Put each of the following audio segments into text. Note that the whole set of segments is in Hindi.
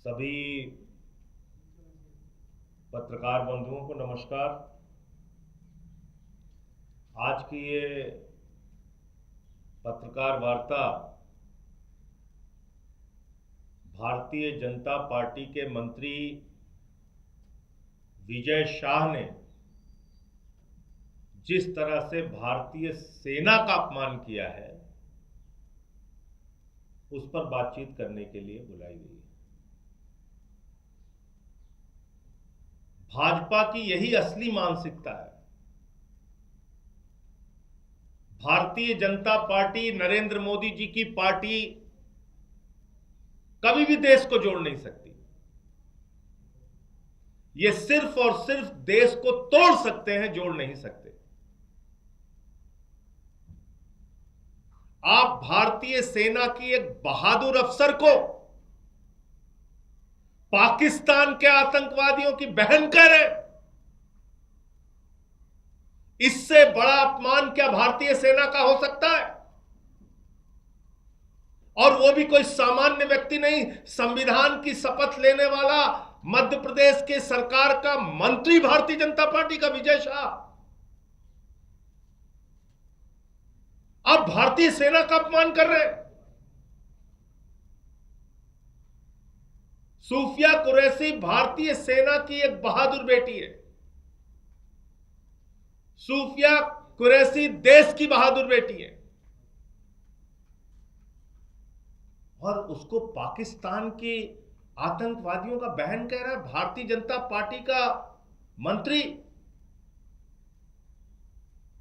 सभी पत्रकार बंधुओं को नमस्कार। आज की ये पत्रकार वार्ता भारतीय जनता पार्टी के मंत्री विजय शाह ने जिस तरह से भारतीय सेना का अपमान किया है उस पर बातचीत करने के लिए बुलाई गई है। भाजपा की यही असली मानसिकता है। भारतीय जनता पार्टी, नरेंद्र मोदी जी की पार्टी कभी भी देश को जोड़ नहीं सकती। ये सिर्फ और सिर्फ देश को तोड़ सकते हैं, जोड़ नहीं सकते। आप भारतीय सेना की एक बहादुर अफसर को पाकिस्तान के आतंकवादियों की बहन कह रहे, इससे बड़ा अपमान क्या भारतीय सेना का हो सकता है? और वो भी कोई सामान्य व्यक्ति नहीं, संविधान की शपथ लेने वाला मध्य प्रदेश के सरकार का मंत्री भारतीय जनता पार्टी का विजय शाह। आप भारतीय सेना का अपमान कर रहे हैं। सूफिया कुरैशी भारतीय सेना की एक बहादुर बेटी है। सूफिया कुरैशी देश की बहादुर बेटी है और उसको पाकिस्तान के आतंकवादियों का बहन कह रहा है भारतीय जनता पार्टी का मंत्री।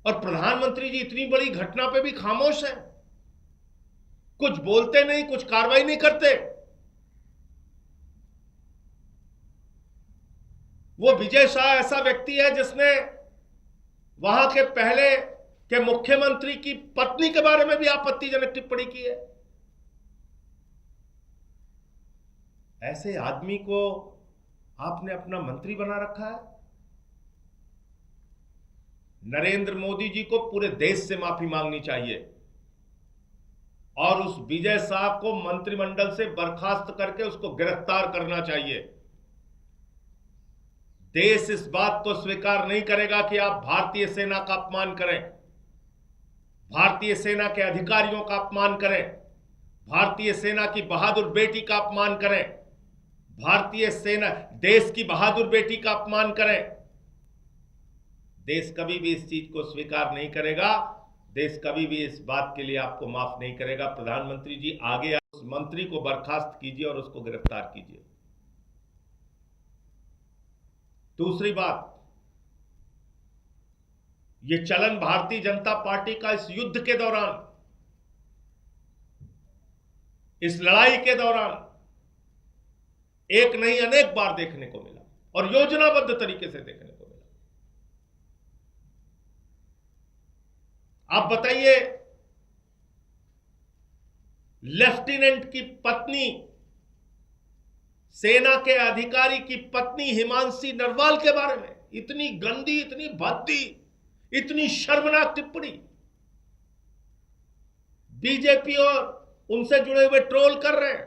और प्रधानमंत्री जी इतनी बड़ी घटना पे भी खामोश हैं, कुछ बोलते नहीं, कुछ कार्रवाई नहीं करते। वो विजय शाह ऐसा व्यक्ति है जिसने वहां के पहले के मुख्यमंत्री की पत्नी के बारे में भी आपत्तिजनक टिप्पणी की है। ऐसे आदमी को आपने अपना मंत्री बना रखा है। नरेंद्र मोदी जी को पूरे देश से माफी मांगनी चाहिए और उस विजय शाह को मंत्रिमंडल से बर्खास्त करके उसको गिरफ्तार करना चाहिए। देश इस बात को स्वीकार नहीं करेगा कि आप भारतीय सेना का अपमान करें, भारतीय सेना के अधिकारियों का अपमान करें, भारतीय सेना की बहादुर बेटी का अपमान करें, भारतीय सेना देश की बहादुर बेटी का अपमान करें। देश कभी भी इस चीज को स्वीकार नहीं करेगा। देश कभी भी इस बात के लिए आपको माफ नहीं करेगा। प्रधानमंत्री जी आगे उस मंत्री को बर्खास्त कीजिए और उसको गिरफ्तार कीजिए। दूसरी बात, यह चलन भारतीय जनता पार्टी का इस युद्ध के दौरान, इस लड़ाई के दौरान एक नहीं अनेक बार देखने को मिला और योजनाबद्ध तरीके से देखने को मिला। आप बताइए, लेफ्टिनेंट की पत्नी, सेना के अधिकारी की पत्नी हिमांशी नरवाल के बारे में इतनी गंदी, इतनी भद्दी, इतनी शर्मनाक टिप्पणी बीजेपी और उनसे जुड़े हुए ट्रोल कर रहे हैं,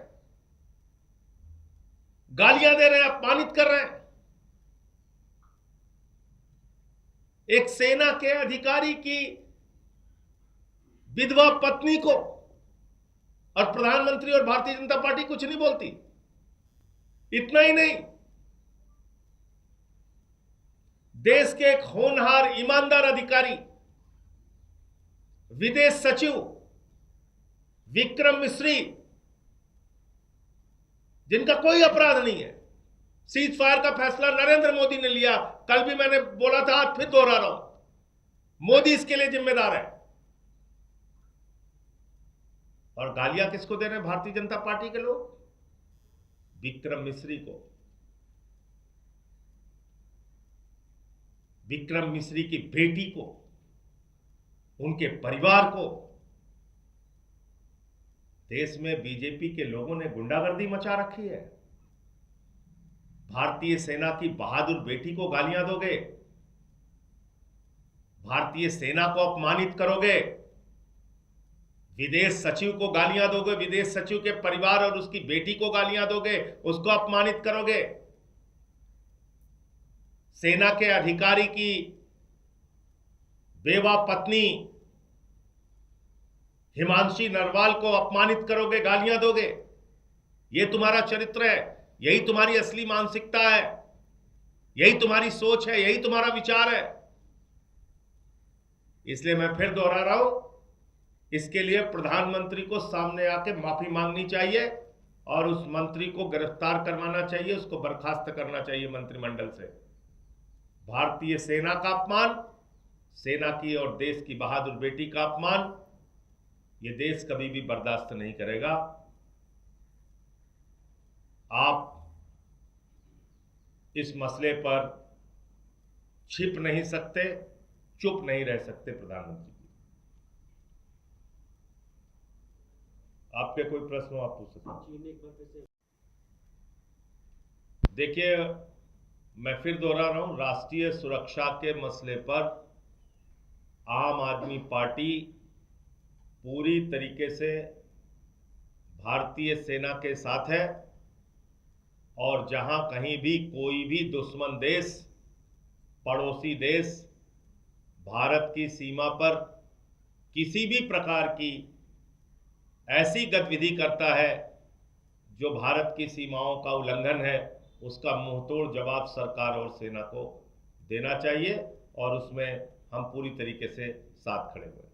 गालियां दे रहे हैं, अपमानित कर रहे हैं। एक सेना के अधिकारी की विधवा पत्नी को और प्रधानमंत्री और भारतीय जनता पार्टी कुछ नहीं बोलती। इतना ही नहीं, देश के एक होनहार ईमानदार अधिकारी, विदेश सचिव विक्रम मिश्री, जिनका कोई अपराध नहीं है, सीज फायर का फैसला नरेंद्र मोदी ने लिया। कल भी मैंने बोला था, आज फिर दोहरा रहा हूं, मोदी इसके लिए जिम्मेदार है। और गालियां किसको दे रहे हैं भारतीय जनता पार्टी के लोग? विक्रम मिश्री को। विक्रम मिश्री की बेटी को, उनके परिवार को। देश में बीजेपी के लोगों ने गुंडागर्दी मचा रखी है। भारतीय सेना की बहादुर बेटी को गालियां दोगे, भारतीय सेना को अपमानित करोगे, विदेश सचिव को गालियां दोगे, विदेश सचिव के परिवार और उसकी बेटी को गालियां दोगे, उसको अपमानित करोगे। सेना के अधिकारी की बेवा पत्नी हिमांशी नरवाल को अपमानित करोगे, गालियां दोगे। यह तुम्हारा चरित्र है, यही तुम्हारी असली मानसिकता है, यही तुम्हारी सोच है, यही तुम्हारा विचार है। इसलिए मैं फिर दोहरा रहा हूं, इसके लिए प्रधानमंत्री को सामने आके माफी मांगनी चाहिए और उस मंत्री को गिरफ्तार करवाना चाहिए, उसको बर्खास्त करना चाहिए मंत्रिमंडल से। भारतीय सेना का अपमान, सेना की और देश की बहादुर बेटी का अपमान, यह देश कभी भी बर्दाश्त नहीं करेगा। आप इस मसले पर छिप नहीं सकते, चुप नहीं रह सकते। प्रधानमंत्री जी, आपके कोई प्रश्न हो आप पूछ सकते। देखिए, मैं फिर दोहरा रहा हूं, राष्ट्रीय सुरक्षा के मसले पर आम आदमी पार्टी पूरी तरीके से भारतीय सेना के साथ है और जहां कहीं भी कोई भी दुश्मन देश, पड़ोसी देश भारत की सीमा पर किसी भी प्रकार की ऐसी गतिविधि करता है जो भारत की सीमाओं का उल्लंघन है, उसका मुंहतोड़ जवाब सरकार और सेना को देना चाहिए और उसमें हम पूरी तरीके से साथ खड़े हुए हैं।